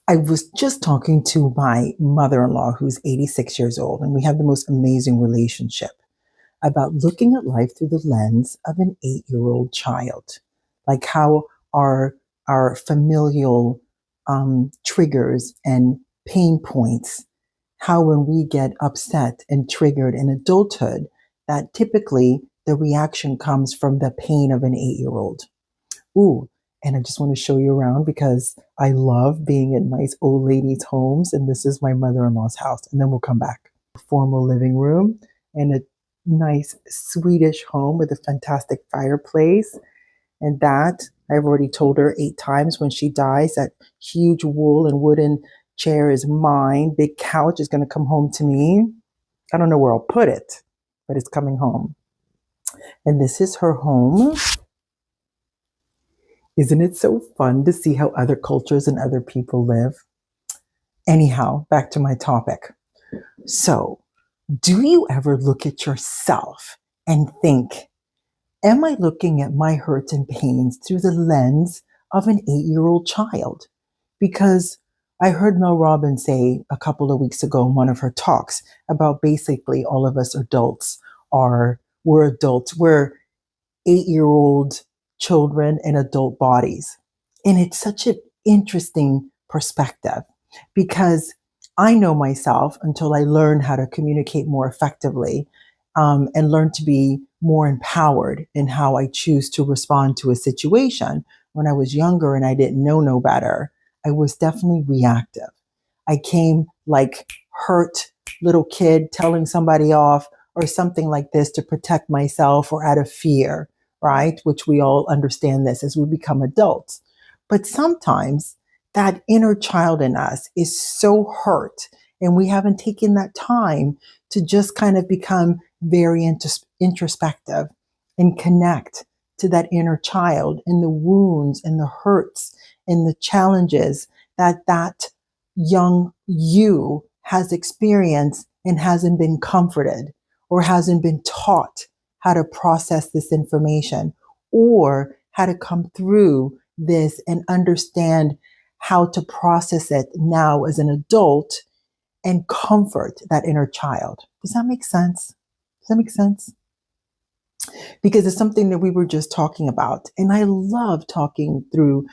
I was just talking to my mother in law, who's 86 years old, and we have the most amazing relationship about looking at life through the lens of an 8-year-old child, like how our, our familial triggers and pain points, how when we get upset and triggered in adulthood, that typically the reaction comes from the pain of an 8-year-old. Ooh, and I just want to show you around because I love being in nice old ladies' homes, and this is my mother-in-law's house. And then we'll come back. Formal living room and a nice Swedish home with a fantastic fireplace. And that I've already told her 8 times when she dies, that huge wool and wooden chair is mine. Big couch is going to come home to me. I don't know where I'll put it, but it's coming home. And this is her home. Isn't it so fun to see how other cultures and other people live? Anyhow, back to my topic. So, do you ever look at yourself and think, am I looking at my hurts and pains through the lens of an 8-year-old child? Because I heard Mel Robbins say a couple of weeks ago in one of her talks about basically all of us adults we're adults. We're 8-year-old children in adult bodies. And it's such an interesting perspective because I know myself until I learn how to communicate more effectively and learn to be more empowered in how I choose to respond to a situation. When I was younger and I didn't know no better, I was definitely reactive. I came like hurt little kid telling somebody off or something like this to protect myself or out of fear, right? Which we all understand this as we become adults. But sometimes that inner child in us is so hurt, and we haven't taken that time to just kind of become very introspective and connect to that inner child and the wounds and the hurts and the challenges that young you has experienced and hasn't been comforted or hasn't been taught how to process this information or how to come through this and understand how to process it now as an adult and comfort that inner child. Does that make sense? Does that make sense? Because it's something that we were just talking about. And I love talking through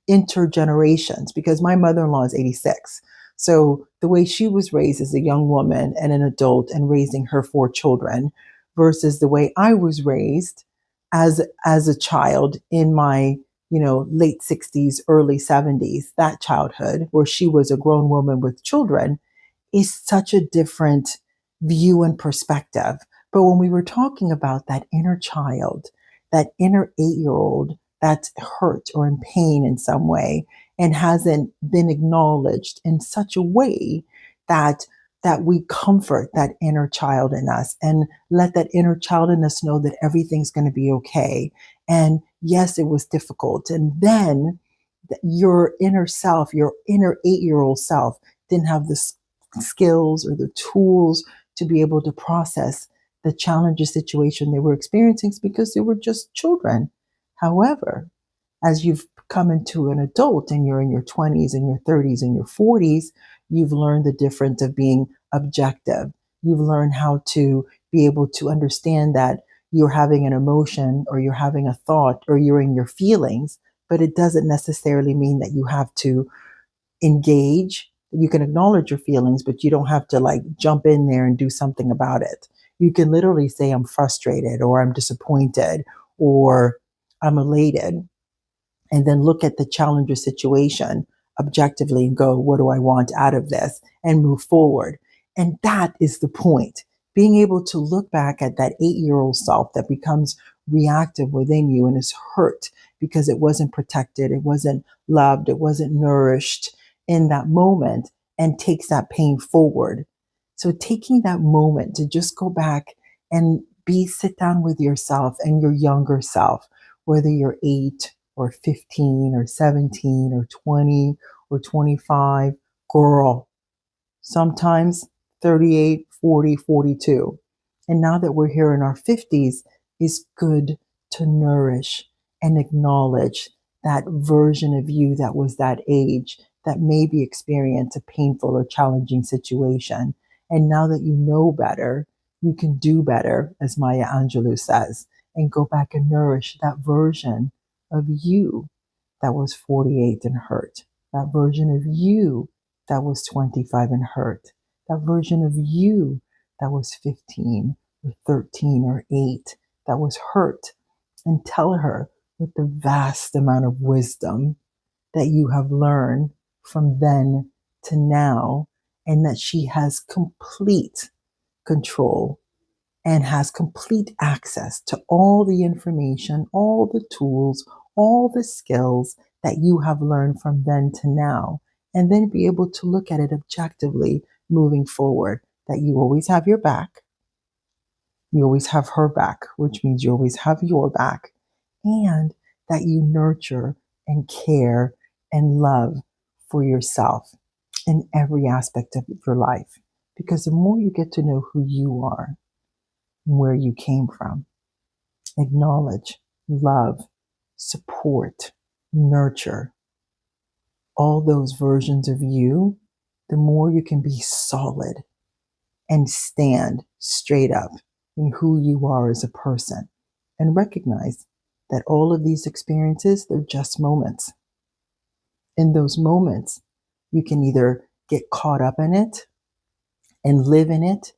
intergenerations because my mother-in-law is 86. So the way she was raised as a young woman and an adult and raising her 4 children versus the way I was raised as a child in my, late 60s, early 70s, that childhood where she was a grown woman with children is such a different view and perspective. But when we were talking about that inner child, that inner 8-year-old that's hurt or in pain in some way and hasn't been acknowledged in such a way that we comfort that inner child in us and let that inner child in us know that everything's going to be okay. And yes, it was difficult. And then your inner self, your inner 8-year-old self didn't have the skills or the tools to be able to process the challenges situation they were experiencing because they were just children. However, as you've come into an adult and you're in your 20s and your 30s and your 40s, you've learned the difference of being objective. You've learned how to be able to understand that you're having an emotion or you're having a thought or you're in your feelings, but it doesn't necessarily mean that you have to engage. You can acknowledge your feelings, but you don't have to like jump in there and do something about it. You can literally say, I'm frustrated or I'm disappointed or I'm elated, and then look at the challenge or situation objectively and go, what do I want out of this? And move forward. And that is the point. Being able to look back at that 8-year-old self that becomes reactive within you and is hurt because it wasn't protected, it wasn't loved, it wasn't nourished in that moment and takes that pain forward. So taking that moment to just go back and sit down with yourself and your younger self, whether you're 8 or 15 or 17 or 20 or 25, girl, sometimes 38, 40, 42. And now that we're here in our 50s, it's good to nourish and acknowledge that version of you that was that age that maybe experience a painful or challenging situation. And now that you know better, you can do better, as Maya Angelou says, and go back and nourish that version of you that was 48 and hurt, that version of you that was 25 and hurt, that version of you that was 15 or 13 or 8 that was hurt, and tell her with the vast amount of wisdom that you have learned from then to now, and that she has complete control and has complete access to all the information, all the tools, all the skills that you have learned from then to now, and then be able to look at it objectively moving forward, that you always have your back, you always have her back, which means you always have your back, and that you nurture and care and love for yourself in every aspect of your life. Because the more you get to know who you are, where you came from, acknowledge, love, support, nurture all those versions of you, the more you can be solid and stand straight up in who you are as a person, and recognize that all of these experiences, they're just moments. In those moments, you can either get caught up in it and live in it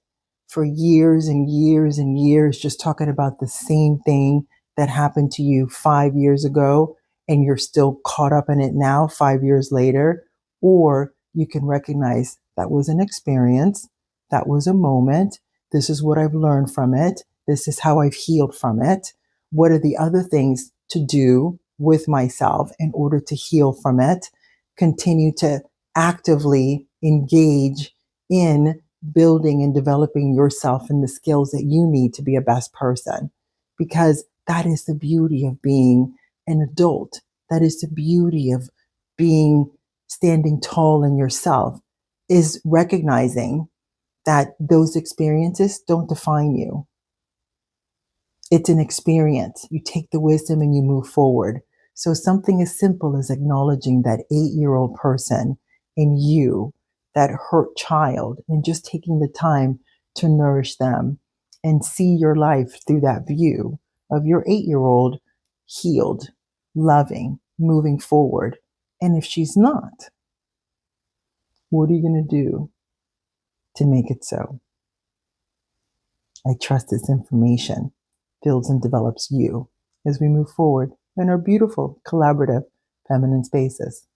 for years and years and years, just talking about the same thing that happened to you 5 years ago, and you're still caught up in it now, 5 years later. Or you can recognize that was an experience, that was a moment. This is what I've learned from it. This is how I've healed from it. What are the other things to do with myself in order to heal from it? Continue to actively engage in building and developing yourself and the skills that you need to be a best person. Because that is the beauty of being an adult. That is the beauty of being standing tall in yourself, is recognizing that those experiences don't define you. It's an experience. You take the wisdom and you move forward. So something as simple as acknowledging that 8-year-old person in you, that hurt child, and just taking the time to nourish them and see your life through that view of your 8-year-old healed, loving, moving forward. And if she's not, what are you going to do to make it so? I trust this information builds and develops you as we move forward in our beautiful, collaborative, feminine spaces.